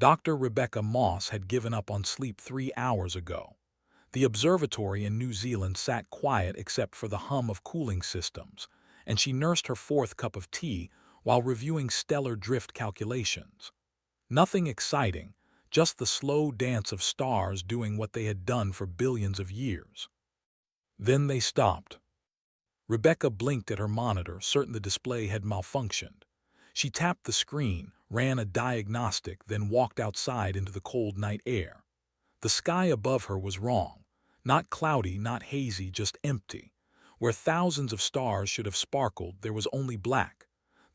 Dr. Rebecca Moss had given up on sleep 3 hours ago. The observatory in New Zealand sat quiet except for the hum of cooling systems, and she nursed her fourth cup of tea while reviewing stellar drift calculations. Nothing exciting, just the slow dance of stars doing what they had done for billions of years. Then they stopped. Rebecca blinked at her monitor, certain the display had malfunctioned. She tapped the screen, ran a diagnostic, then walked outside into the cold night air. The sky above her was wrong. Not cloudy, not hazy, just empty. Where thousands of stars should have sparkled, there was only black.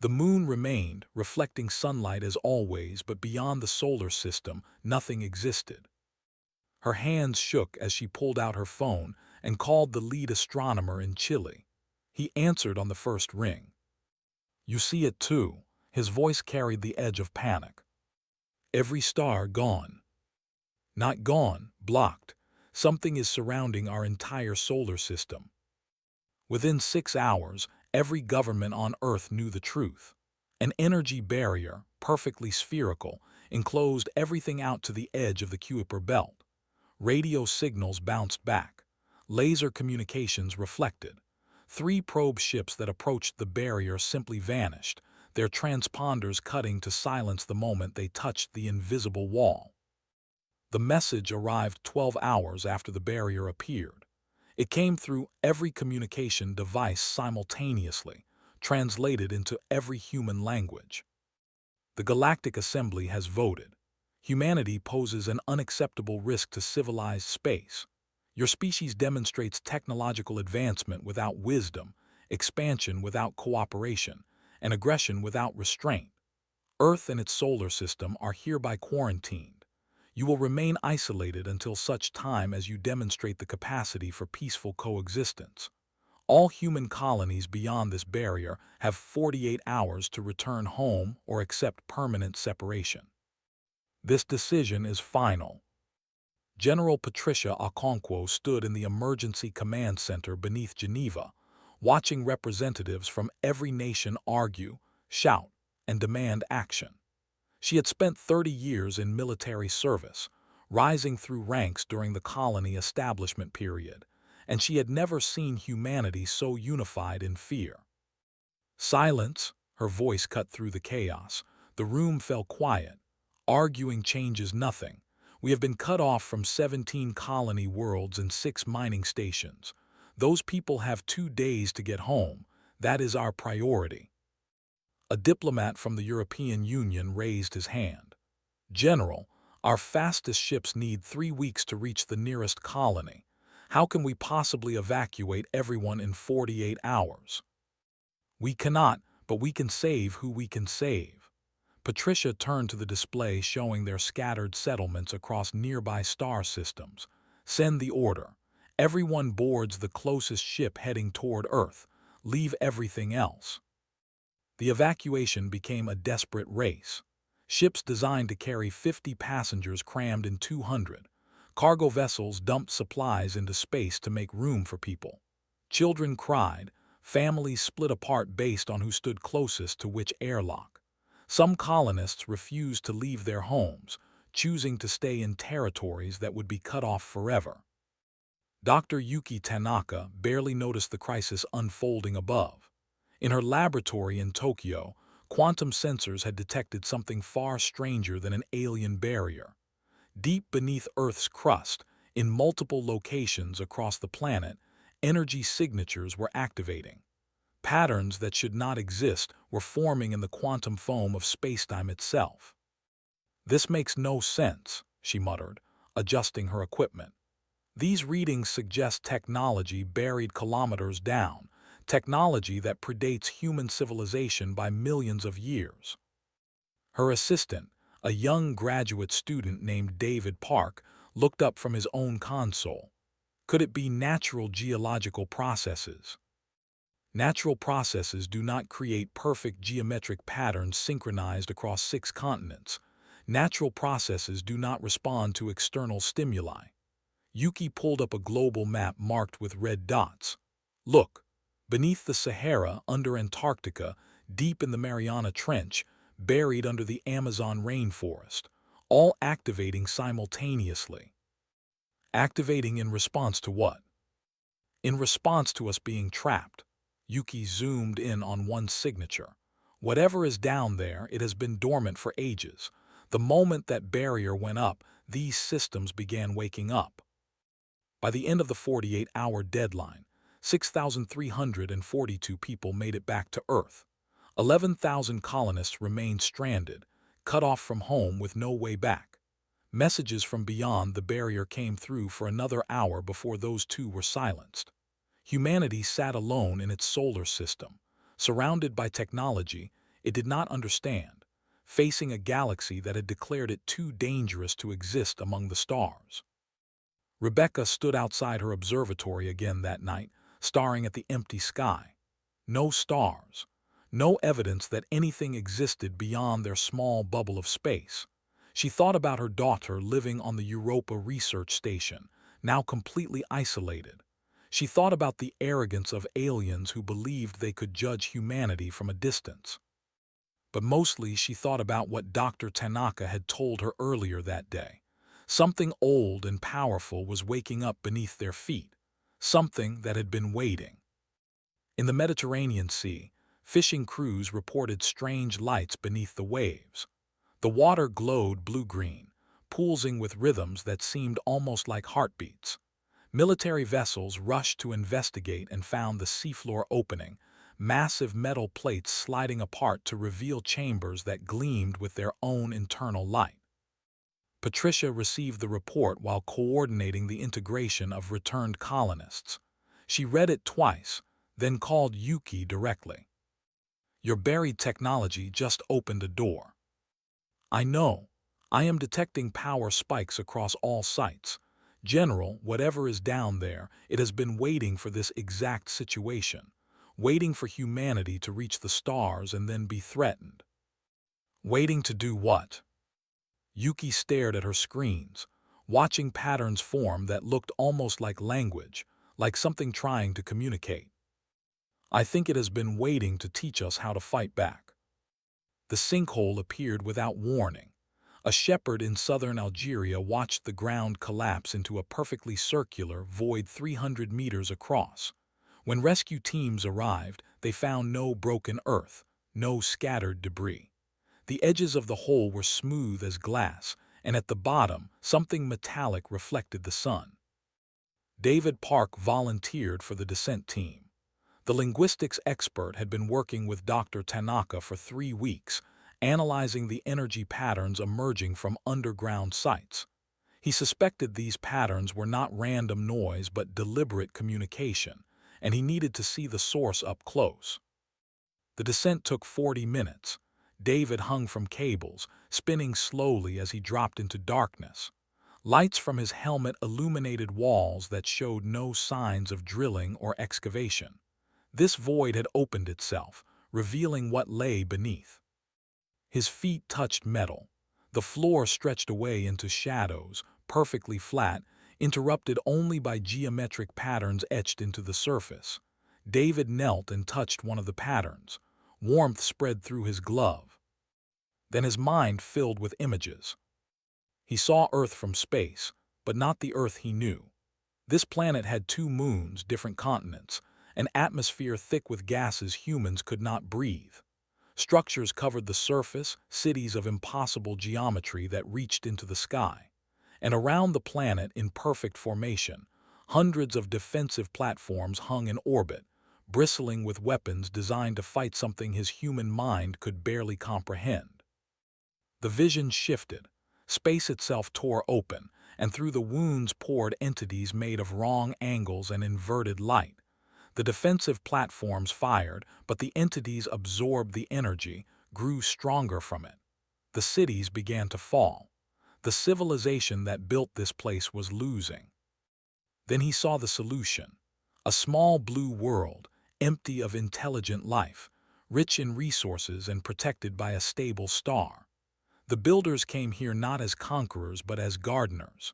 The moon remained, reflecting sunlight as always, but beyond the solar system, nothing existed. Her hands shook as she pulled out her phone and called the lead astronomer in Chile. He answered on the first ring. "You see it too." His voice carried the edge of panic. "Every star gone." "Not gone, blocked. Something is surrounding our entire solar system." Within 6 hours, every government on Earth knew the truth. An energy barrier, perfectly spherical, enclosed everything out to the edge of the Kuiper belt. Radio signals bounced back. Laser communications reflected. 3 probe ships that approached the barrier simply vanished, their transponders cutting to silence the moment they touched the invisible wall. The message arrived 12 hours after the barrier appeared. It came through every communication device simultaneously, translated into every human language. The Galactic Assembly has voted. Humanity poses an unacceptable risk to civilized space. Your species demonstrates technological advancement without wisdom, expansion without cooperation, and aggression without restraint. Earth and its solar system are hereby quarantined. You will remain isolated until such time as you demonstrate the capacity for peaceful coexistence. All human colonies beyond this barrier have 48 hours to return home or accept permanent separation. This decision is final. General Patricia Okonkwo stood in the Emergency Command Center beneath Geneva, watching representatives from every nation argue, shout, and demand action. She had spent 30 years in military service, rising through ranks during the colony establishment period, and she had never seen humanity so unified in fear. "Silence," her voice cut through the chaos. The room fell quiet. "Arguing changes nothing. We have been cut off from 17 colony worlds and 6 mining stations. Those people have 2 days to get home. That is our priority." A diplomat from the European Union raised his hand. "General, our fastest ships need 3 weeks to reach the nearest colony. How can we possibly evacuate everyone in 48 hours? "We cannot, but we can save who we can save." Patricia turned to the display showing their scattered settlements across nearby star systems. "Send the order. Everyone boards the closest ship heading toward Earth. Leave everything else." The evacuation became a desperate race. Ships designed to carry 50 passengers crammed in 200. Cargo vessels dumped supplies into space to make room for people. Children cried. Families split apart based on who stood closest to which airlock. Some colonists refused to leave their homes, choosing to stay in territories that would be cut off forever. Dr. Yuki Tanaka barely noticed the crisis unfolding above. In her laboratory in Tokyo, quantum sensors had detected something far stranger than an alien barrier. Deep beneath Earth's crust, in multiple locations across the planet, energy signatures were activating. Patterns that should not exist were forming in the quantum foam of spacetime itself. "This makes no sense," she muttered, adjusting her equipment. "These readings suggest technology buried kilometers down, technology that predates human civilization by millions of years." Her assistant, a young graduate student named David Park, looked up from his own console. Could it be natural geological processes? Natural processes do not create perfect geometric patterns synchronized across 6 continents. Natural processes do not respond to external stimuli. Yuki pulled up a global map marked with red dots. "Look, beneath the Sahara, under Antarctica, deep in the Mariana Trench, buried under the Amazon rainforest, all activating simultaneously. Activating in response to what? In response to us being trapped. Yuki zoomed in on one signature. Whatever is down there, it has been dormant for ages. The moment that barrier went up, these systems began waking up. By the end of the 48-hour deadline, 6,342 people made it back to Earth. 11,000 colonists remained stranded, cut off from home with no way back. Messages from beyond the barrier came through for another hour before those two were silenced. Humanity sat alone in its solar system, surrounded by technology it did not understand, facing a galaxy that had declared it too dangerous to exist among the stars. Rebecca stood outside her observatory again that night, staring at the empty sky. No stars, no evidence that anything existed beyond their small bubble of space. She thought about her daughter living on the Europa research station, now completely isolated. She thought about the arrogance of aliens who believed they could judge humanity from a distance. But mostly she thought about what Dr. Tanaka had told her earlier that day. Something old and powerful was waking up beneath their feet, something that had been waiting. In the Mediterranean Sea, fishing crews reported strange lights beneath the waves. The water glowed blue-green, pulsing with rhythms that seemed almost like heartbeats. Military vessels rushed to investigate and found the seafloor opening, massive metal plates sliding apart to reveal chambers that gleamed with their own internal light. Patricia received the report while coordinating the integration of returned colonists. She read it twice, then called Yuki directly. "Your buried technology just opened a door." "I know. I am detecting power spikes across all sites. General, whatever is down there, it has been waiting for this exact situation, waiting for humanity to reach the stars and then be threatened." "Waiting to do what?" Yuki stared at her screens, watching patterns form that looked almost like language, like something trying to communicate. "I think it has been waiting to teach us how to fight back." The sinkhole appeared without warning. A shepherd in southern Algeria watched the ground collapse into a perfectly circular void 300 meters across. When rescue teams arrived, they found no broken earth, no scattered debris. The edges of the hole were smooth as glass, and at the bottom, something metallic reflected the sun. David Park volunteered for the descent team. The linguistics expert had been working with Dr. Tanaka for 3 weeks, analyzing the energy patterns emerging from underground sites. He suspected these patterns were not random noise but deliberate communication, and he needed to see the source up close. The descent took 40 minutes. David hung from cables, spinning slowly as he dropped into darkness. Lights from his helmet illuminated walls that showed no signs of drilling or excavation. This void had opened itself, revealing what lay beneath. His feet touched metal. The floor stretched away into shadows, perfectly flat, interrupted only by geometric patterns etched into the surface. David knelt and touched one of the patterns. Warmth spread through his glove. Then his mind filled with images. He saw Earth from space, but not the Earth he knew. This planet had 2 moons, different continents, an atmosphere thick with gases humans could not breathe. Structures covered the surface, cities of impossible geometry that reached into the sky. And around the planet, in perfect formation, hundreds of defensive platforms hung in orbit, bristling with weapons designed to fight something his human mind could barely comprehend. The vision shifted. Space itself tore open, and through the wounds poured entities made of wrong angles and inverted light. The defensive platforms fired, but the entities absorbed the energy, grew stronger from it. The cities began to fall. The civilization that built this place was losing. Then he saw the solution. A small blue world, empty of intelligent life, rich in resources and protected by a stable star. The builders came here not as conquerors but as gardeners.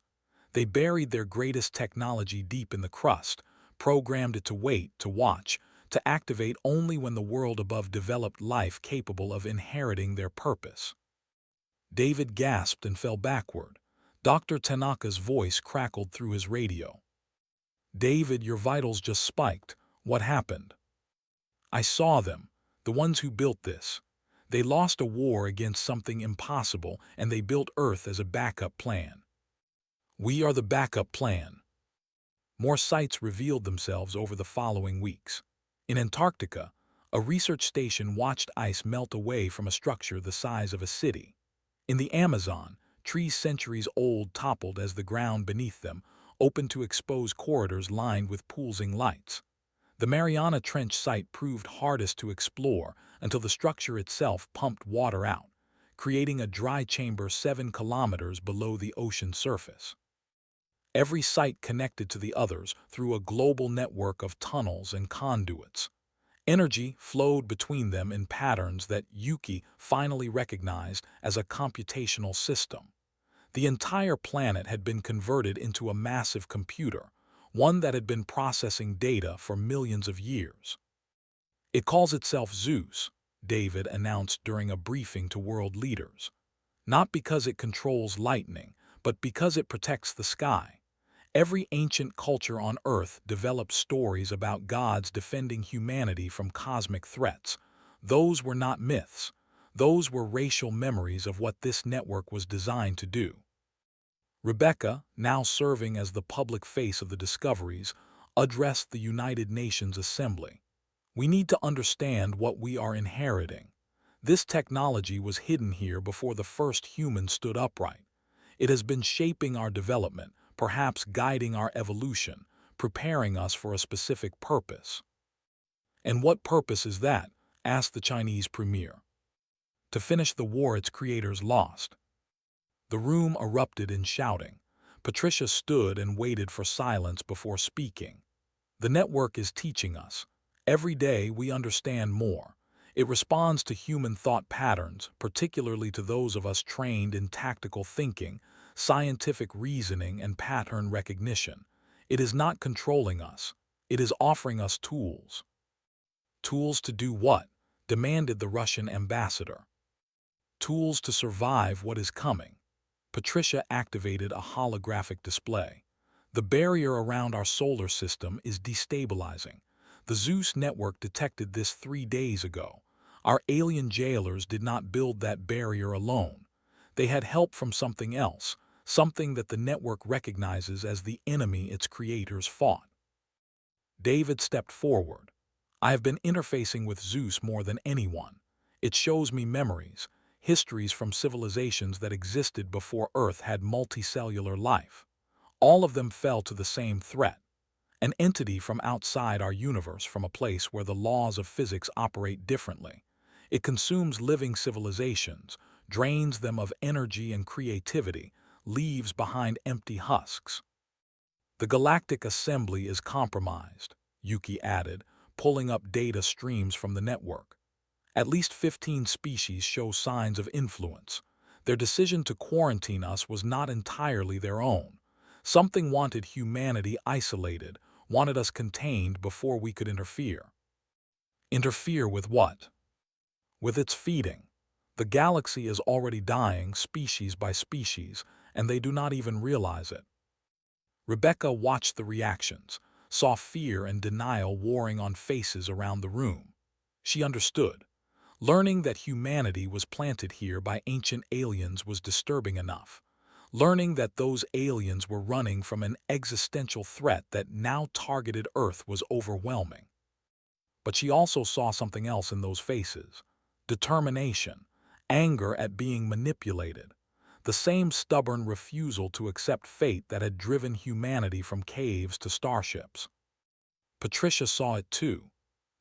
They buried their greatest technology deep in the crust, programmed it to wait, to watch, to activate only when the world above developed life capable of inheriting their purpose. David gasped and fell backward. Dr. Tanaka's voice crackled through his radio. "David, your vitals just spiked. What happened?" "I saw them, the ones who built this. They lost a war against something impossible, and they built Earth as a backup plan. We are the backup plan." More sites revealed themselves over the following weeks. In Antarctica, a research station watched ice melt away from a structure the size of a city. In the Amazon, trees centuries old toppled as the ground beneath them opened to expose corridors lined with pulsing lights. The Mariana Trench site proved hardest to explore until the structure itself pumped water out, creating a dry chamber 7 kilometers below the ocean surface. Every site connected to the others through a global network of tunnels and conduits. Energy flowed between them in patterns that Yuki finally recognized as a computational system. The entire planet had been converted into a massive computer, one that had been processing data for millions of years. "It calls itself Zeus," David announced during a briefing to world leaders. "Not because it controls lightning, but because it protects the sky. Every ancient culture on Earth developed stories about gods defending humanity from cosmic threats. Those were not myths. Those were racial memories of what this network was designed to do." Rebecca, now serving as the public face of the discoveries, addressed the United Nations Assembly. "We need to understand what we are inheriting. This technology was hidden here before the first human stood upright. It has been shaping our development, perhaps guiding our evolution, preparing us for a specific purpose." "And what purpose is that?" asked the Chinese premier. "To finish the war its creators lost." The room erupted in shouting. Patricia stood and waited for silence before speaking. "The network is teaching us. Every day we understand more. It responds to human thought patterns, particularly to those of us trained in tactical thinking, scientific reasoning, and pattern recognition. It is not controlling us. It is offering us tools." "Tools to do what?" demanded the Russian ambassador. "Tools to survive what is coming." Patricia activated a holographic display. "The barrier around our solar system is destabilizing. The Zeus network detected this 3 days ago. Our alien jailers did not build that barrier alone. They had help from something else, something that the network recognizes as the enemy its creators fought." David stepped forward. "I have been interfacing with Zeus more than anyone. It shows me memories, histories from civilizations that existed before Earth had multicellular life. All of them fell to the same threat. An entity from outside our universe, from a place where the laws of physics operate differently. It consumes living civilizations, drains them of energy and creativity, leaves behind empty husks." "The Galactic Assembly is compromised," Yuki added, pulling up data streams from the network. "At least 15 species show signs of influence. Their decision to quarantine us was not entirely their own. Something wanted humanity isolated, wanted us contained before we could interfere." "Interfere with what?" "With its feeding. The galaxy is already dying species by species, and they do not even realize it." Rebecca watched the reactions, saw fear and denial warring on faces around the room. She understood. Learning that humanity was planted here by ancient aliens was disturbing enough. Learning that those aliens were running from an existential threat that now targeted Earth was overwhelming. But she also saw something else in those faces: determination, anger at being manipulated, the same stubborn refusal to accept fate that had driven humanity from caves to starships. Patricia saw it too.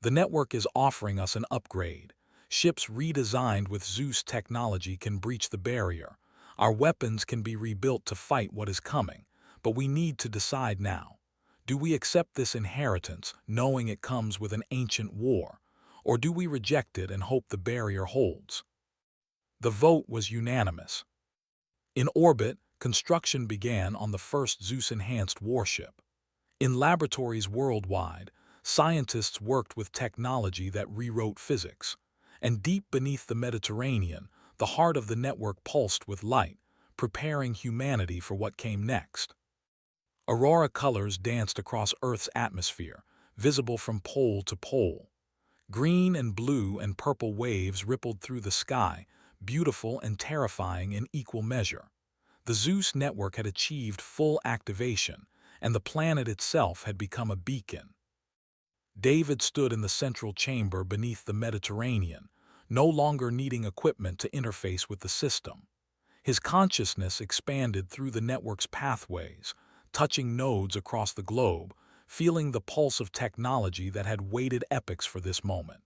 "The network is offering us an upgrade. Ships redesigned with Zeus technology can breach the barrier. Our weapons can be rebuilt to fight what is coming, but we need to decide now. Do we accept this inheritance, knowing it comes with an ancient war, or do we reject it and hope the barrier holds?" The vote was unanimous. In orbit, construction began on the first Zeus-enhanced warship. In laboratories worldwide, scientists worked with technology that rewrote physics. And deep beneath the Mediterranean, The heart of the network pulsed with light, preparing humanity for what came next. Aurora colors danced across Earth's atmosphere, visible from pole to pole. Green and blue and purple waves rippled through the sky, beautiful and terrifying in equal measure. The Zeus network had achieved full activation, and the planet itself had become a beacon. David stood in the central chamber beneath the Mediterranean, no longer needing equipment to interface with the system. His consciousness expanded through the network's pathways, touching nodes across the globe, feeling the pulse of technology that had waited epochs for this moment.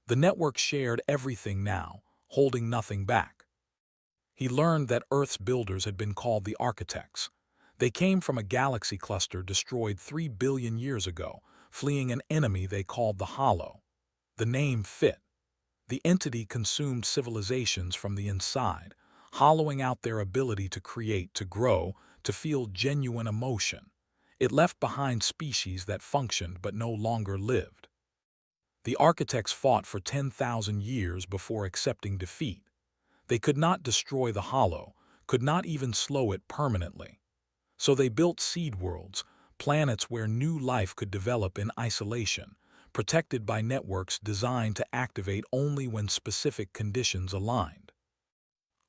The network shared everything now, holding nothing back. He learned that Earth's builders had been called the architects. They came from a galaxy cluster destroyed 3 billion years ago, fleeing an enemy they called the Hollow. The name fit. The entity consumed civilizations from the inside, hollowing out their ability to create, to grow, to feel genuine emotion. It left behind species that functioned but no longer lived. The architects fought for 10,000 years before accepting defeat. They could not destroy the Hollow, could not even slow it permanently. So they built seed worlds, planets where new life could develop in isolation, protected by networks designed to activate only when specific conditions aligned.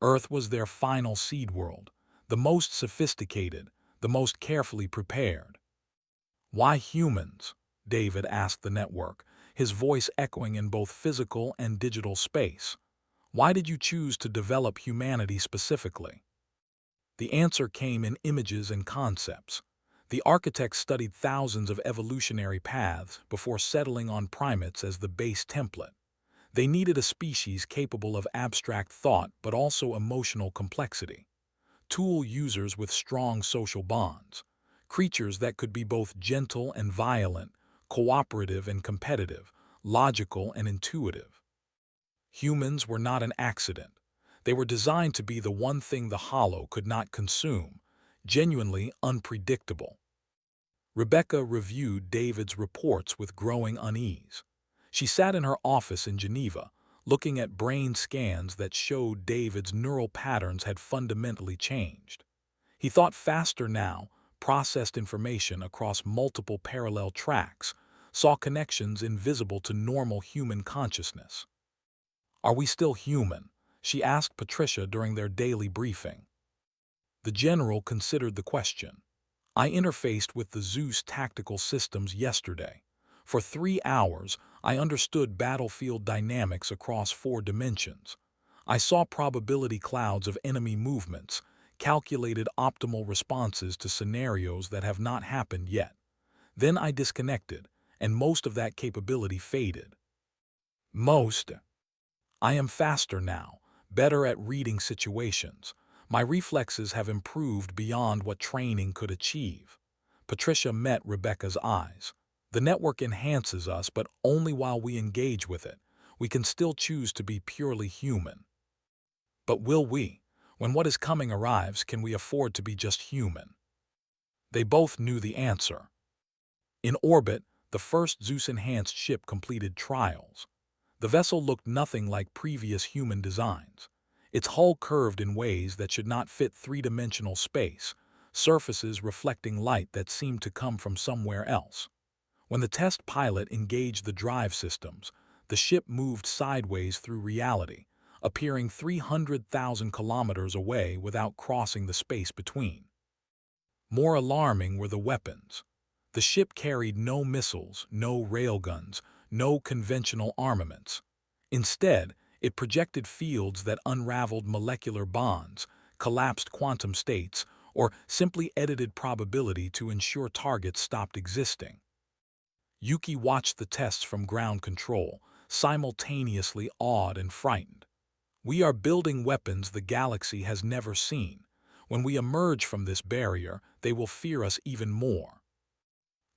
Earth was their final seed world, the most sophisticated, the most carefully prepared. "Why humans?" David asked the network, his voice echoing in both physical and digital space. "Why did you choose to develop humanity specifically?" The answer came in images and concepts. The architects studied thousands of evolutionary paths before settling on primates as the base template. They needed a species capable of abstract thought but also emotional complexity. Tool users with strong social bonds. Creatures that could be both gentle and violent, cooperative and competitive, logical and intuitive. Humans were not an accident. They were designed to be the one thing the Hollow could not consume, genuinely unpredictable. Rebecca reviewed David's reports with growing unease. She sat in her office in Geneva, looking at brain scans that showed David's neural patterns had fundamentally changed. He thought faster now, processed information across multiple parallel tracks, saw connections invisible to normal human consciousness. "Are we still human?" she asked Patricia during their daily briefing. The general considered the question. "I interfaced with the Zeus tactical systems yesterday. For 3 hours, I understood battlefield dynamics across 4 dimensions. I saw probability clouds of enemy movements, calculated optimal responses to scenarios that have not happened yet. Then I disconnected, and most of that capability faded." "Most?" "I am faster now, better at reading situations. My reflexes have improved beyond what training could achieve." Patricia met Rebecca's eyes. "The network enhances us, but only while we engage with it. We can still choose to be purely human." "But will we? When what is coming arrives, can we afford to be just human?" They both knew the answer. In orbit, the first Zeus-enhanced ship completed trials. The vessel looked nothing like previous human designs. Its hull curved in ways that should not fit three-dimensional space, surfaces reflecting light that seemed to come from somewhere else. When the test pilot engaged the drive systems, the ship moved sideways through reality, appearing 300,000 kilometers away without crossing the space between. More alarming were the weapons. The ship carried no missiles, no railguns, no conventional armaments. Instead, it projected fields that unraveled molecular bonds, collapsed quantum states, or simply edited probability to ensure targets stopped existing. Yuki watched the tests from ground control, simultaneously awed and frightened. "We are building weapons the galaxy has never seen. When we emerge from this barrier, they will fear us even more."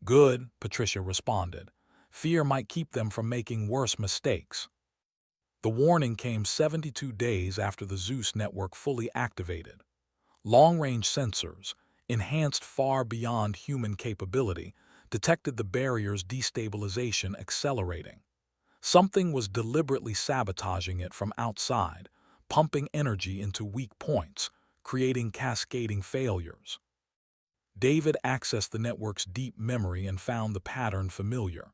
"Good," Patricia responded. "Fear might keep them from making worse mistakes." The warning came 72 days after the Zeus network fully activated. Long-range sensors, enhanced far beyond human capability, detected the barrier's destabilization accelerating. Something was deliberately sabotaging it from outside, pumping energy into weak points, creating cascading failures. David accessed the network's deep memory and found the pattern familiar.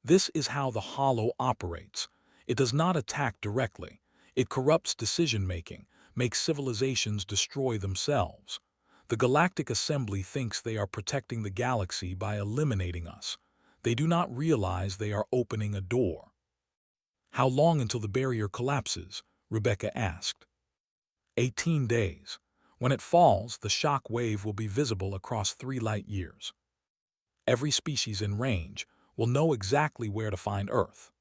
This is how the Hollow operates. It does not attack directly. It corrupts decision-making, makes civilizations destroy themselves. The Galactic Assembly thinks they are protecting the galaxy by eliminating us. They do not realize they are opening a door. How long until the barrier collapses? Rebecca asked. 18 days. When it falls, the shock wave will be visible across 3 light years. Every species in range will know exactly where to find Earth.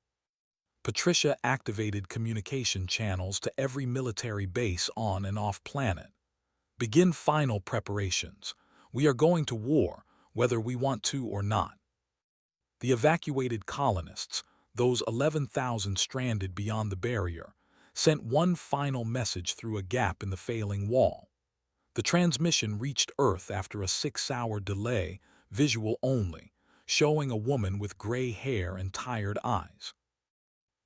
Patricia activated communication channels to every military base on and off planet. Begin final preparations. We are going to war, whether we want to or not. The evacuated colonists, those 11,000 stranded beyond the barrier, sent one final message through a gap in the failing wall. The transmission reached Earth after a 6-hour delay, visual only, showing a woman with gray hair and tired eyes.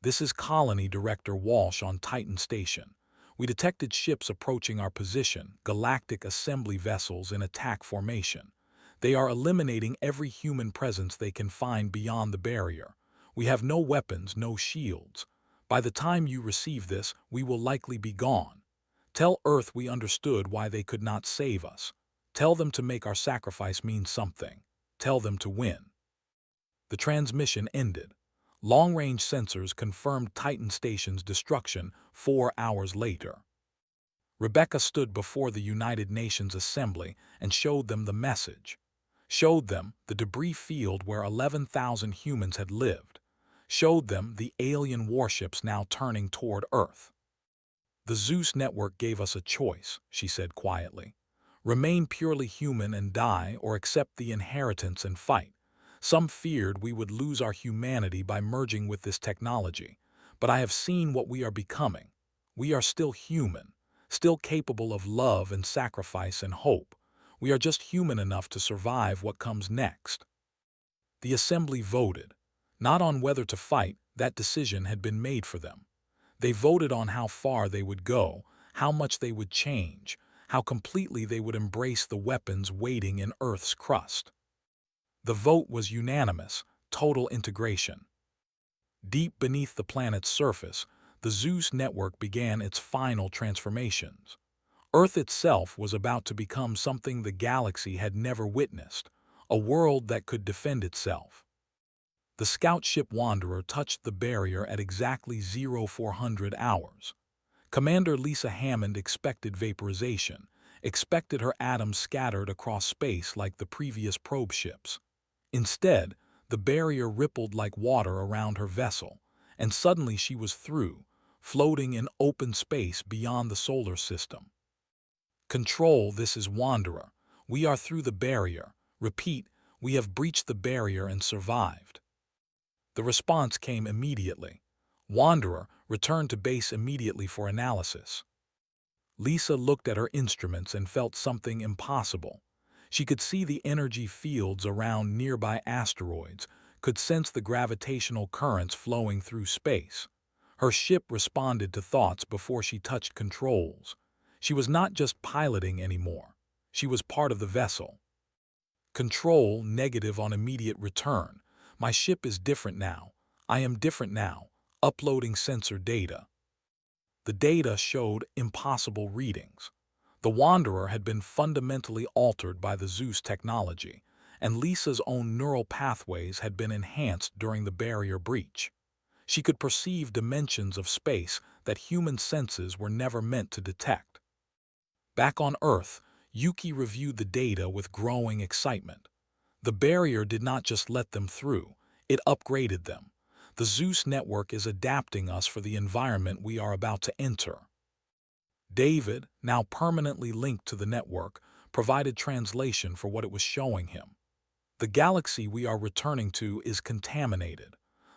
This is Colony Director Walsh on Titan Station. We detected ships approaching our position, Galactic Assembly vessels in attack formation. They are eliminating every human presence they can find beyond the barrier. We have no weapons, no shields. By the time you receive this, we will likely be gone. Tell Earth we understood why they could not save us. Tell them to make our sacrifice mean something. Tell them to win. The transmission ended. Long-range sensors confirmed Titan Station's destruction 4 hours later. Rebecca stood before the United Nations Assembly and showed them the message. Showed them the debris field where 11,000 humans had lived. Showed them the alien warships now turning toward Earth. The Zeus network gave us a choice, she said quietly. Remain purely human and die, or accept the inheritance and fight. Some feared we would lose our humanity by merging with this technology, but I have seen what we are becoming. We are still human, still capable of love and sacrifice and hope. We are just human enough to survive what comes next. The Assembly voted, not on whether to fight, that decision had been made for them. They voted on how far they would go, how much they would change, how completely they would embrace the weapons waiting in Earth's crust. The vote was unanimous, total integration. Deep beneath the planet's surface, the Zeus network began its final transformations. Earth itself was about to become something the galaxy had never witnessed, a world that could defend itself. The scout ship Wanderer touched the barrier at exactly 0400 hours. Commander Lisa Hammond expected vaporization, expected her atoms scattered across space like the previous probe ships. Instead, the barrier rippled like water around her vessel, and suddenly she was through, floating in open space beyond the solar system. Control, this is Wanderer. We are through the barrier. Repeat, we have breached the barrier and survived. The response came immediately. Wanderer returned to base immediately for analysis. Lisa looked at her instruments and felt something impossible. She could see the energy fields around nearby asteroids, could sense the gravitational currents flowing through space. Her ship responded to thoughts before she touched controls. She was not just piloting anymore. She was part of the vessel. Control, negative on immediate return. My ship is different now. I am different now. Uploading sensor data. The data showed impossible readings. The Wanderer had been fundamentally altered by the Zeus technology, and Lisa's own neural pathways had been enhanced during the barrier breach. She could perceive dimensions of space that human senses were never meant to detect. Back on Earth, Yuki reviewed the data with growing excitement. The barrier did not just let them through, it upgraded them. The Zeus network is adapting us for the environment we are about to enter. David, now permanently linked to the network, provided translation for what it was showing him. The galaxy we are returning to is contaminated.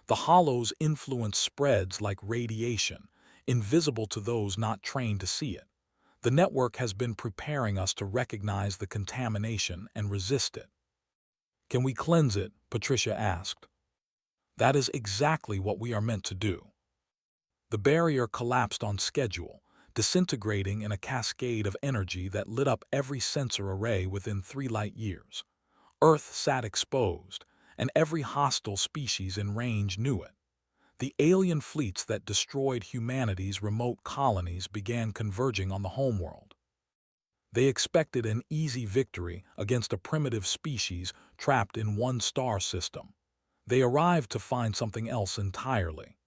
The Hollow's influence spreads like radiation, invisible to those not trained to see it. The network has been preparing us to recognize the contamination and resist it. Can we cleanse it? Patricia asked. That is exactly what we are meant to do. The barrier collapsed on schedule, disintegrating in a cascade of energy that lit up every sensor array within 3 light years. Earth sat exposed, and every hostile species in range knew it. The alien fleets that destroyed humanity's remote colonies began converging on the homeworld. They expected an easy victory against a primitive species trapped in one star system. They arrived to find something else entirely.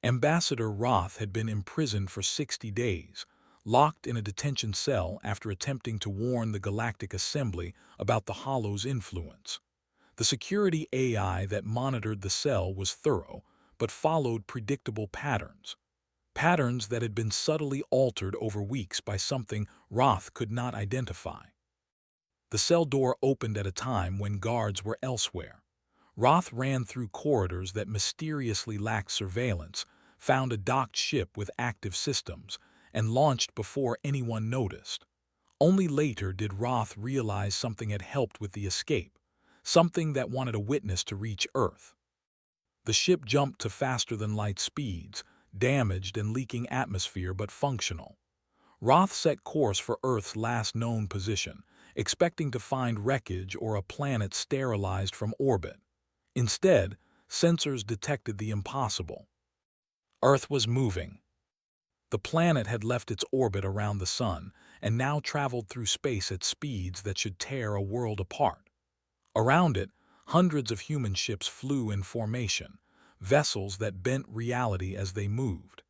Ambassador Roth had been imprisoned for 60 days, locked in a detention cell after attempting to warn the Galactic Assembly about the Hollow's influence. The security AI that monitored the cell was thorough, but followed predictable patterns. Patterns that had been subtly altered over weeks by something Roth could not identify. The cell door opened at a time when guards were elsewhere. Roth ran through corridors that mysteriously lacked surveillance, found a docked ship with active systems, and launched before anyone noticed. Only later did Roth realize something had helped with the escape, something that wanted a witness to reach Earth. The ship jumped to faster-than-light speeds, damaged and leaking atmosphere but functional. Roth set course for Earth's last known position, expecting to find wreckage or a planet sterilized from orbit. Instead, sensors detected the impossible. Earth was moving. The planet had left its orbit around the Sun and now traveled through space at speeds that should tear a world apart. Around it, hundreds of human ships flew in formation, vessels that bent reality as they moved.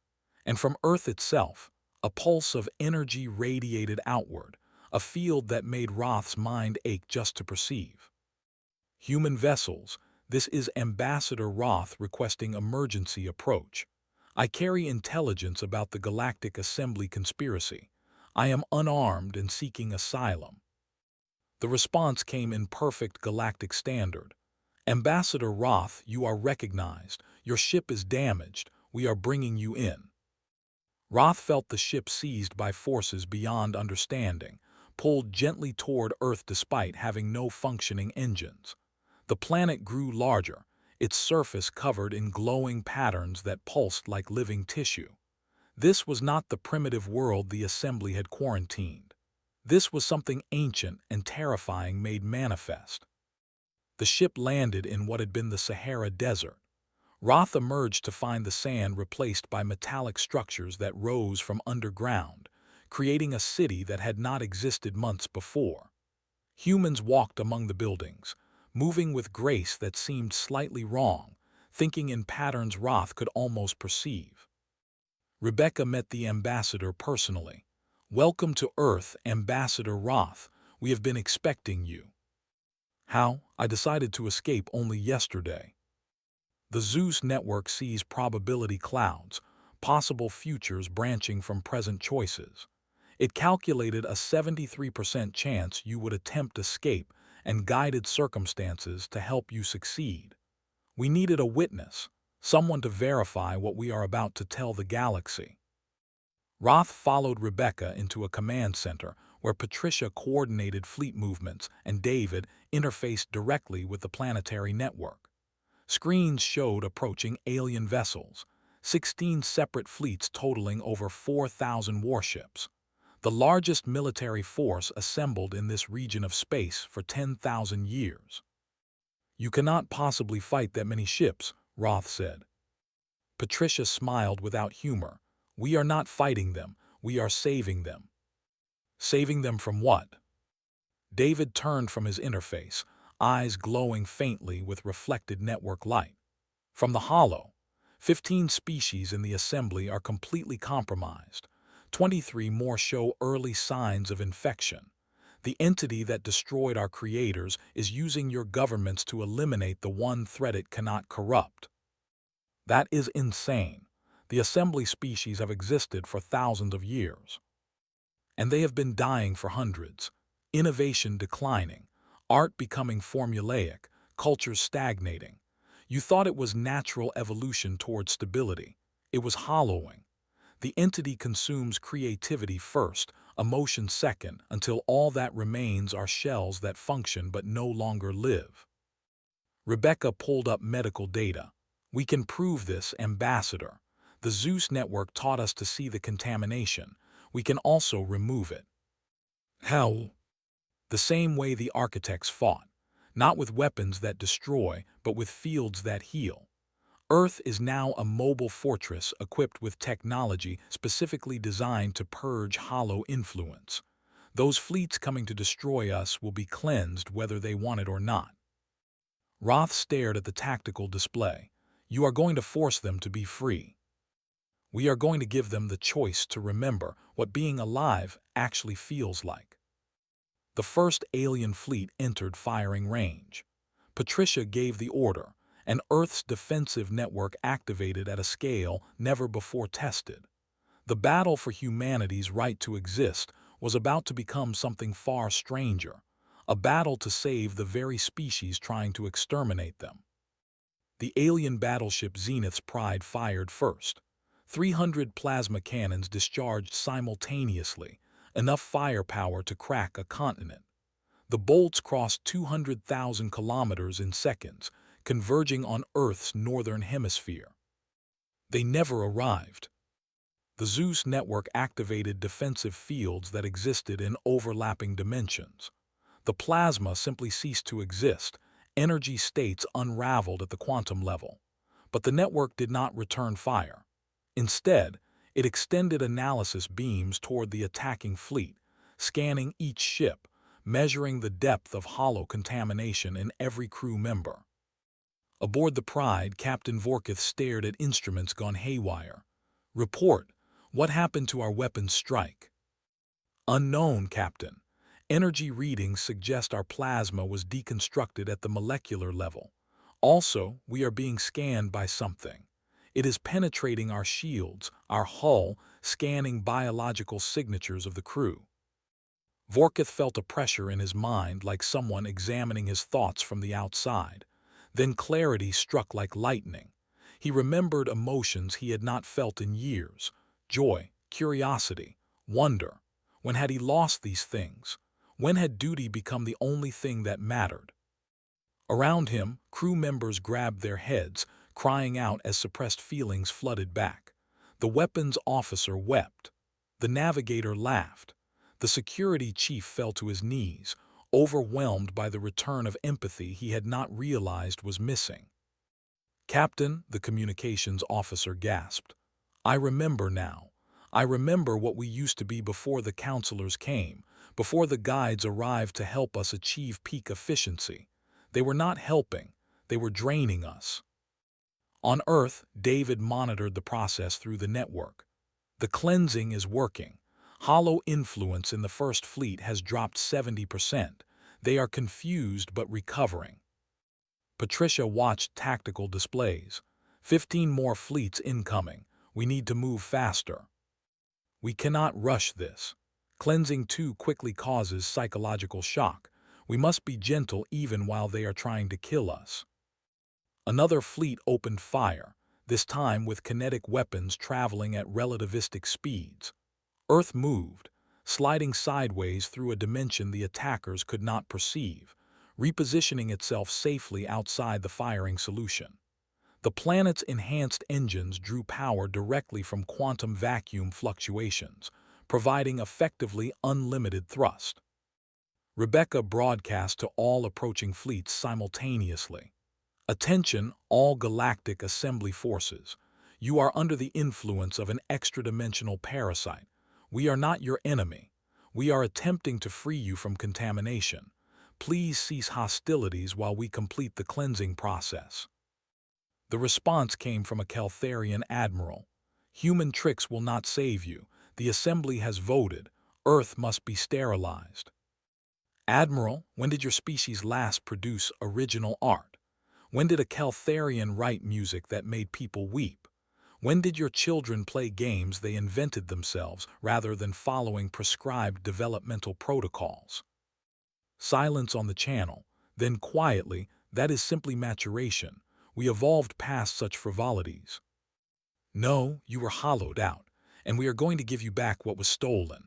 And from Earth itself, a pulse of energy radiated outward, a field that made Roth's mind ache just to perceive. Human vessels, this is Ambassador Roth requesting emergency approach. I carry intelligence about the Galactic Assembly conspiracy. I am unarmed and seeking asylum. The response came in perfect galactic standard. Ambassador Roth, you are recognized. Your ship is damaged. We are bringing you in. Roth felt the ship seized by forces beyond understanding, pulled gently toward Earth despite having no functioning engines. The planet grew larger, its surface covered in glowing patterns that pulsed like living tissue. This was not the primitive world the Assembly had quarantined. This was something ancient and terrifying made manifest. The ship landed in what had been the Sahara Desert. Roth emerged to find the sand replaced by metallic structures that rose from underground, creating a city that had not existed months before. Humans walked among the buildings, moving with grace that seemed slightly wrong, thinking in patterns Roth could almost perceive. Rebecca met the ambassador personally. "Welcome to Earth, Ambassador Roth. We have been expecting you." "How? I decided to escape only yesterday." The Zeus network sees probability clouds, possible futures branching from present choices. It calculated a 73% chance you would attempt escape and guided circumstances to help you succeed. We needed a witness, someone to verify what we are about to tell the galaxy. Roth followed Rebecca into a command center where Patricia coordinated fleet movements and David interfaced directly with the planetary network. Screens showed approaching alien vessels, 16 separate fleets totaling over 4,000 warships, the largest military force assembled in this region of space for 10,000 years. "You cannot possibly fight that many ships," Roth said. Patricia smiled without humor. "We are not fighting them, we are saving them." "Saving them from what?" David turned from his interface, eyes glowing faintly with reflected network light. "From the Hollow. 15 species in the Assembly are completely compromised. 23 more show early signs of infection. The entity that destroyed our creators is using your governments to eliminate the one threat it cannot corrupt." "That is insane. The Assembly species have existed for thousands of years. And they have been dying for hundreds. Innovation declining, art becoming formulaic, cultures stagnating. You thought it was natural evolution toward stability. It was hollowing. The entity consumes creativity first, emotion second, until all that remains are shells that function but no longer live." Rebecca pulled up medical data. "We can prove this, Ambassador. The Zeus network taught us to see the contamination. We can also remove it. How? The same way the architects fought. Not with weapons that destroy, but with fields that heal. Earth is now a mobile fortress equipped with technology specifically designed to purge hollow influence. Those fleets coming to destroy us will be cleansed whether they want it or not. Roth stared at the tactical display. You are going to force them to be free. We are going to give them the choice to remember what being alive actually feels like. The first alien fleet entered firing range. Patricia gave the order, and Earth's defensive network activated at a scale never before tested. The battle for humanity's right to exist was about to become something far stranger, a battle to save the very species trying to exterminate them. The alien battleship Zenith's Pride fired first. 300 plasma cannons discharged simultaneously, enough firepower to crack a continent. The bolts crossed 200,000 kilometers in seconds, converging on Earth's northern hemisphere. They never arrived. The Zeus network activated defensive fields that existed in overlapping dimensions. The plasma simply ceased to exist. Energy states unraveled at the quantum level. But the network did not return fire. Instead, it extended analysis beams toward the attacking fleet, scanning each ship, measuring the depth of hollow contamination in every crew member. Aboard the Pride, Captain Vorkith stared at instruments gone haywire. Report, what happened to our weapons strike? Unknown, Captain. Energy readings suggest our plasma was deconstructed at the molecular level. Also, we are being scanned by something. It is penetrating our shields, our hull, scanning biological signatures of the crew. Vorkith felt a pressure in his mind like someone examining his thoughts from the outside. Then clarity struck like lightning. He remembered emotions he had not felt in years: joy, curiosity, wonder. When had he lost these things? When had duty become the only thing that mattered? Around him, crew members grabbed their heads, crying out as suppressed feelings flooded back. The weapons officer wept. The navigator laughed. The security chief fell to his knees, overwhelmed by the return of empathy he had not realized was missing. Captain, the communications officer gasped. I remember now. I remember what we used to be before the counselors came, before the guides arrived to help us achieve peak efficiency. They were not helping, they were draining us. On Earth, David monitored the process through the network. The cleansing is working. Hollow influence in the First Fleet has dropped 70%. They are confused but recovering. Patricia watched tactical displays. 15 more fleets incoming. We need to move faster. We cannot rush this. Cleansing too quickly causes psychological shock. We must be gentle even while they are trying to kill us. Another fleet opened fire, this time with kinetic weapons traveling at relativistic speeds. Earth moved, sliding sideways through a dimension the attackers could not perceive, repositioning itself safely outside the firing solution. The planet's enhanced engines drew power directly from quantum vacuum fluctuations, providing effectively unlimited thrust. Rebecca broadcast to all approaching fleets simultaneously. Attention, all galactic assembly forces. You are under the influence of an extra-dimensional parasite. We are not your enemy. We are attempting to free you from contamination. Please cease hostilities while we complete the cleansing process. The response came from a Caltharian admiral. Human tricks will not save you. The assembly has voted. Earth must be sterilized. Admiral, when did your species last produce original art? When did a Caltharian write music that made people weep? When did your children play games they invented themselves rather than following prescribed developmental protocols? Silence on the channel. Then quietly, that is simply maturation. We evolved past such frivolities. No, you were hollowed out, and we are going to give you back what was stolen.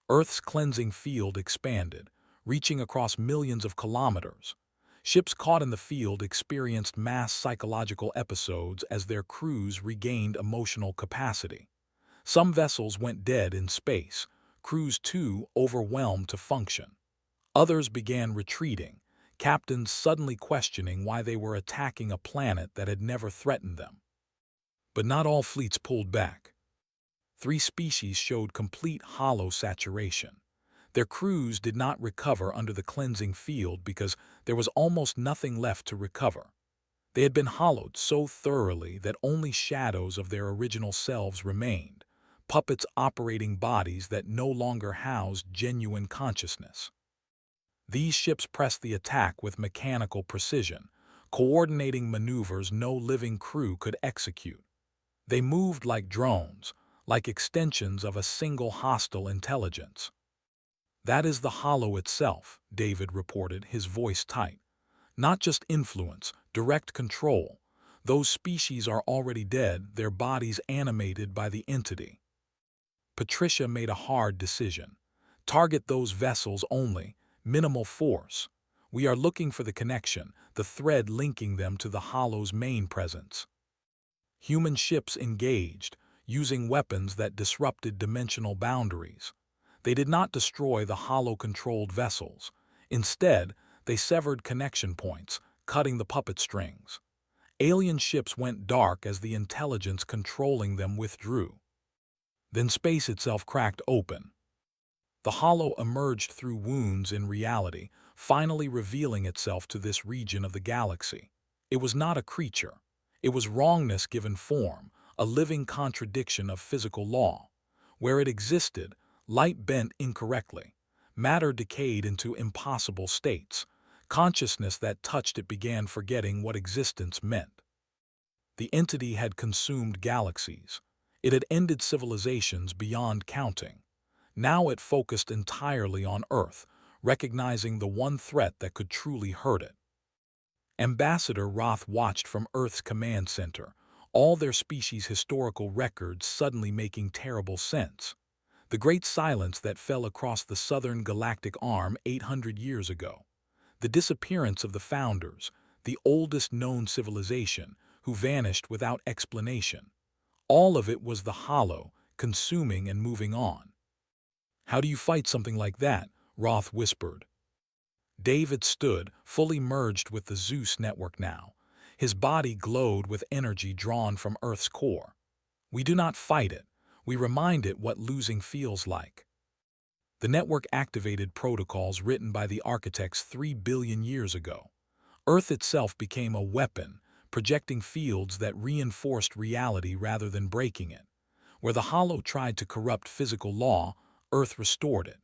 Earth's cleansing field expanded, reaching across millions of kilometers. Ships caught in the field experienced mass psychological episodes as their crews regained emotional capacity. Some vessels went dead in space, crews too overwhelmed to function. Others began retreating, captains suddenly questioning why they were attacking a planet that had never threatened them. But not all fleets pulled back. 3 species showed complete hollow saturation. Their crews did not recover under the cleansing field because there was almost nothing left to recover. They had been hollowed so thoroughly that only shadows of their original selves remained, puppets operating bodies that no longer housed genuine consciousness. These ships pressed the attack with mechanical precision, coordinating maneuvers no living crew could execute. They moved like drones, like extensions of a single hostile intelligence. "That is the hollow itself," David reported, his voice tight. "Not just influence, direct control. Those species are already dead, their bodies animated by the entity." Patricia made a hard decision. Target those vessels only, minimal force. We are looking for the connection, the thread linking them to the hollow's main presence. Human ships engaged, using weapons that disrupted dimensional boundaries. They did not destroy the hollow-controlled vessels. Instead, they severed connection points, cutting the puppet strings. Alien ships went dark as the intelligence controlling them withdrew. Then space itself cracked open. The hollow emerged through wounds in reality, finally revealing itself to this region of the galaxy. It was not a creature. It was wrongness given form, a living contradiction of physical law. Where it existed, light bent incorrectly. Matter decayed into impossible states. Consciousness that touched it began forgetting what existence meant. The entity had consumed galaxies. It had ended civilizations beyond counting. Now it focused entirely on Earth, recognizing the one threat that could truly hurt it. Ambassador Roth watched from Earth's command center, all their species' historical records suddenly making terrible sense. The great silence that fell across the southern galactic arm 800 years ago. The disappearance of the founders, the oldest known civilization, who vanished without explanation. All of it was the hollow, consuming and moving on. "How do you fight something like that?" Roth whispered. David stood, fully merged with the Zeus network now. His body glowed with energy drawn from Earth's core. "We do not fight it. We remind it what losing feels like." The network activated protocols written by the architects 3 billion years ago. Earth itself became a weapon, projecting fields that reinforced reality rather than breaking it. Where the hollow tried to corrupt physical law, Earth restored it.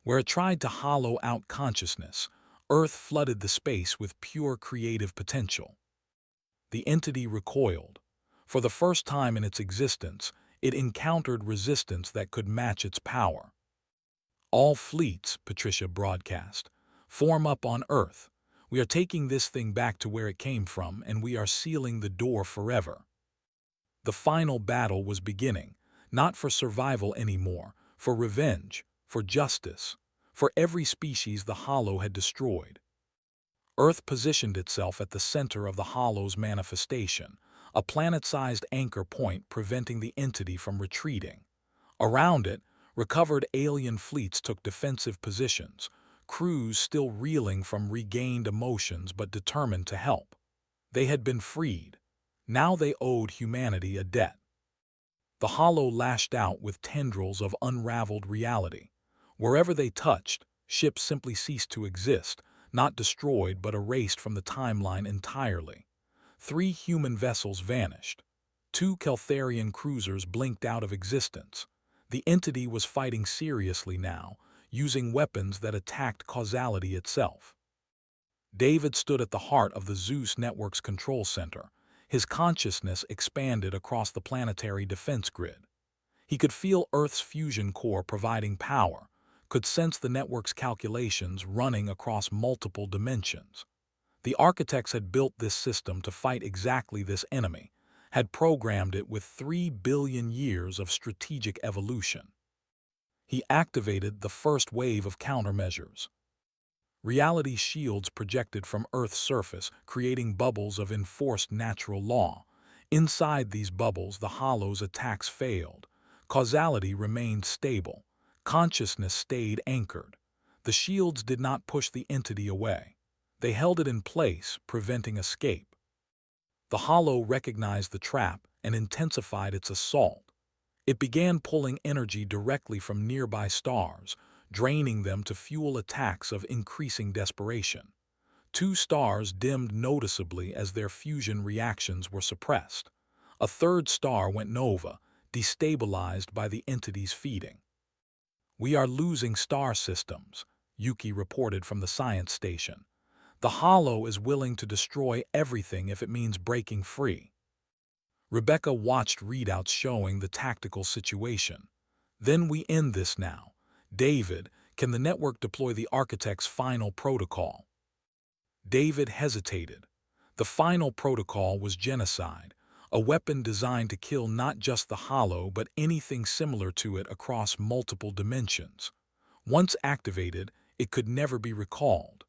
Where it tried to hollow out consciousness, Earth flooded the space with pure creative potential. The entity recoiled. For the first time in its existence, it encountered resistance that could match its power. "All fleets," Patricia broadcast, "form up on Earth. We are taking this thing back to where it came from, and we are sealing the door forever." The final battle was beginning, not for survival anymore, for revenge, for justice, for every species the Hollow had destroyed. Earth positioned itself at the center of the Hollow's manifestation, a planet-sized anchor point preventing the entity from retreating. Around it, recovered alien fleets took defensive positions, crews still reeling from regained emotions but determined to help. They had been freed. Now they owed humanity a debt. The Hollow lashed out with tendrils of unraveled reality. Wherever they touched, ships simply ceased to exist, not destroyed but erased from the timeline entirely. 3 human vessels vanished. 2 Keltharian cruisers blinked out of existence. The entity was fighting seriously now, using weapons that attacked causality itself. David stood at the heart of the Zeus network's control center. His consciousness expanded across the planetary defense grid. He could feel Earth's fusion core providing power, could sense the network's calculations running across multiple dimensions. The architects had built this system to fight exactly this enemy, had programmed it with 3 billion years of strategic evolution. He activated the first wave of countermeasures. Reality shields projected from Earth's surface, creating bubbles of enforced natural law. Inside these bubbles, the Hollow's attacks failed. Causality remained stable. Consciousness stayed anchored. The shields did not push the entity away. They held it in place, preventing escape. The Hollow recognized the trap and intensified its assault. It began pulling energy directly from nearby stars, draining them to fuel attacks of increasing desperation. Two stars dimmed noticeably as their fusion reactions were suppressed. A third star went nova, destabilized by the entity's feeding. "We are losing star systems," Yuki reported from the science station. "The Hollow is willing to destroy everything if it means breaking free." Rebecca watched readouts showing the tactical situation. "Then we end this now. David, can the network deploy the architect's final protocol?" David hesitated. The final protocol was genocide, a weapon designed to kill not just the Hollow but anything similar to it across multiple dimensions. Once activated, it could never be recalled.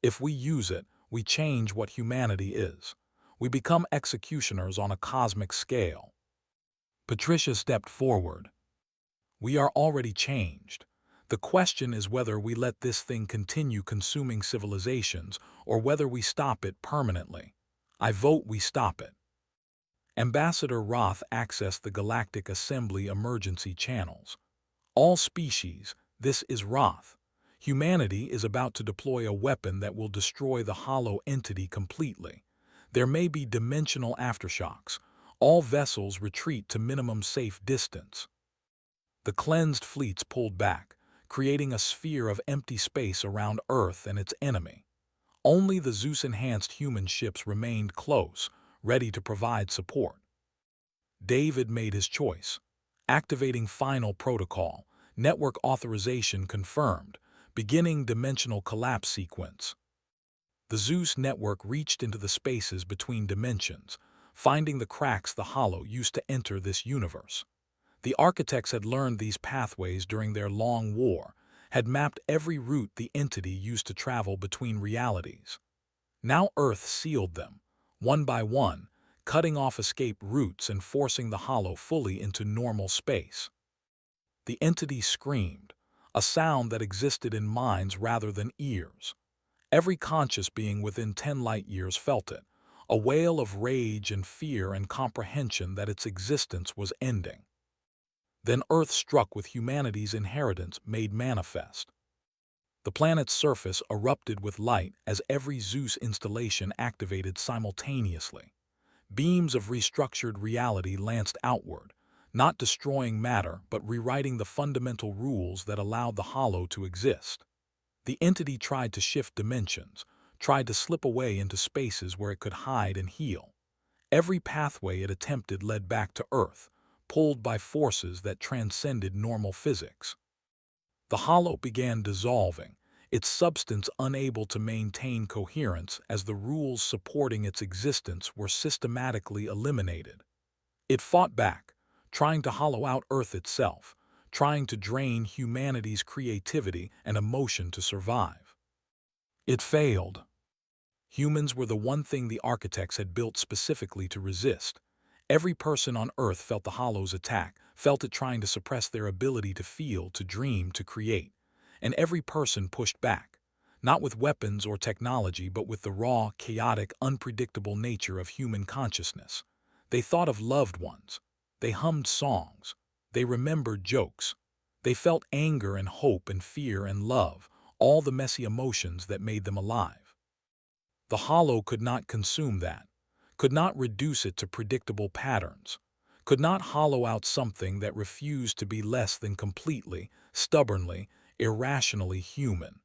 "If we use it, we change what humanity is. We become executioners on a cosmic scale." Patricia stepped forward. "We are already changed. The question is whether we let this thing continue consuming civilizations or whether we stop it permanently. I vote we stop it." Ambassador Roth accessed the Galactic Assembly emergency channels. "All species, this is Roth. Humanity is about to deploy a weapon that will destroy the Hollow entity completely. There may be dimensional aftershocks. All vessels retreat to minimum safe distance." The cleansed fleets pulled back, creating a sphere of empty space around Earth and its enemy. Only the Zeus-enhanced human ships remained close, ready to provide support. David made his choice. Activating final protocol, network authorization confirmed, beginning dimensional collapse sequence. The Zeus network reached into the spaces between dimensions, finding the cracks the Hollow used to enter this universe. The architects had learned these pathways during their long war, had mapped every route the entity used to travel between realities. Now Earth sealed them, one by one, cutting off escape routes and forcing the Hollow fully into normal space. The entity screamed, a sound that existed in minds rather than ears. Every conscious being within 10 light-years felt it, a wail of rage and fear and comprehension that its existence was ending. Then Earth struck with humanity's inheritance made manifest. The planet's surface erupted with light as every Zeus installation activated simultaneously. Beams of restructured reality lanced outward, not destroying matter but rewriting the fundamental rules that allowed the Hollow to exist. The entity tried to shift dimensions, tried to slip away into spaces where it could hide and heal. Every pathway it attempted led back to Earth, pulled by forces that transcended normal physics. The Hollow began dissolving, its substance unable to maintain coherence as the rules supporting its existence were systematically eliminated. It fought back, trying to hollow out Earth itself, trying to drain humanity's creativity and emotion to survive. It failed. Humans were the one thing the architects had built specifically to resist. Every person on Earth felt the Hollow's attack, felt it trying to suppress their ability to feel, to dream, to create. And every person pushed back, not with weapons or technology, but with the raw, chaotic, unpredictable nature of human consciousness. They thought of loved ones. They hummed songs. They remembered jokes. They felt anger and hope and fear and love, all the messy emotions that made them alive. The Hollow could not consume that, could not reduce it to predictable patterns, could not hollow out something that refused to be less than completely, stubbornly, irrationally human.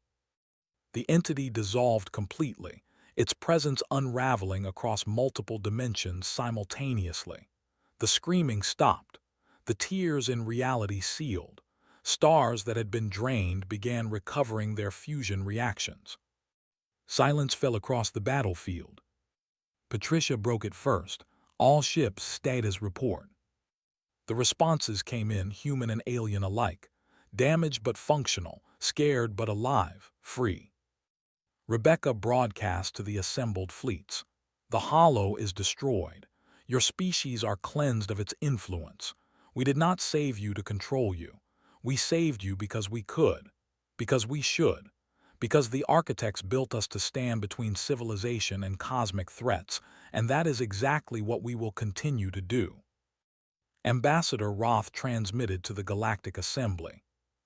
The entity dissolved completely, its presence unraveling across multiple dimensions simultaneously. The screaming stopped. The tears in reality sealed. Stars that had been drained began recovering their fusion reactions. Silence fell across the battlefield. Patricia broke it first. All ships stayed as report. The responses came in, human and alien alike. Damaged but functional, scared but alive, free. Rebecca broadcast to the assembled fleets. The hollow is destroyed. Your species are cleansed of its influence. We did not save you to control you. We saved you because we could, because we should, because the architects built us to stand between civilization and cosmic threats, and that is exactly what we will continue to do. Ambassador Roth transmitted to the Galactic Assembly.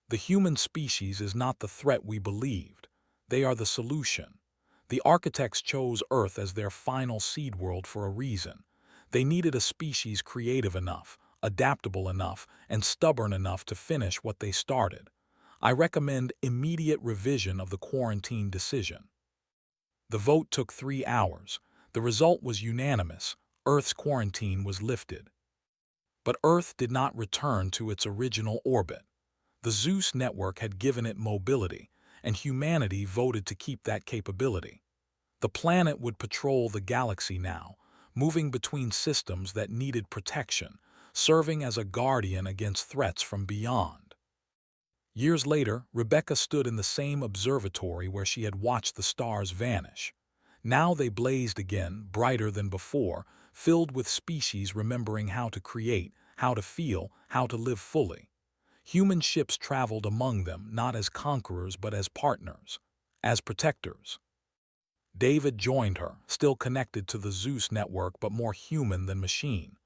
The human species is not the threat we believed. They are the solution. The architects chose Earth as their final seed world for a reason. They needed a species creative enough, adaptable enough, and stubborn enough to finish what they started. I recommend immediate revision of the quarantine decision. The vote took 3 hours. The result was unanimous. Earth's quarantine was lifted. But Earth did not return to its original orbit. The Zeus network had given it mobility, and humanity voted to keep that capability. The planet would patrol the galaxy now, moving between systems that needed protection, serving as a guardian against threats from beyond. Years later, Rebecca stood in the same observatory where she had watched the stars vanish. Now they blazed again, brighter than before, filled with species remembering how to create, how to feel, how to live fully. Human ships traveled among them not as conquerors but as partners, as protectors. David joined her, still connected to the Zeus network but more human than machine.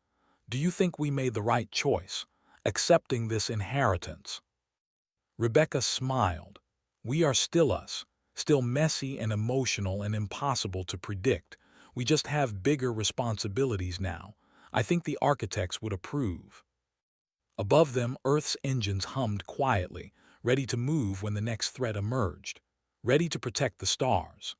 Do you think we made the right choice, accepting this inheritance? Rebecca smiled. We are still us, still messy and emotional and impossible to predict. We just have bigger responsibilities now. I think the architects would approve. Above them, Earth's engines hummed quietly, ready to move when the next threat emerged, ready to protect the stars.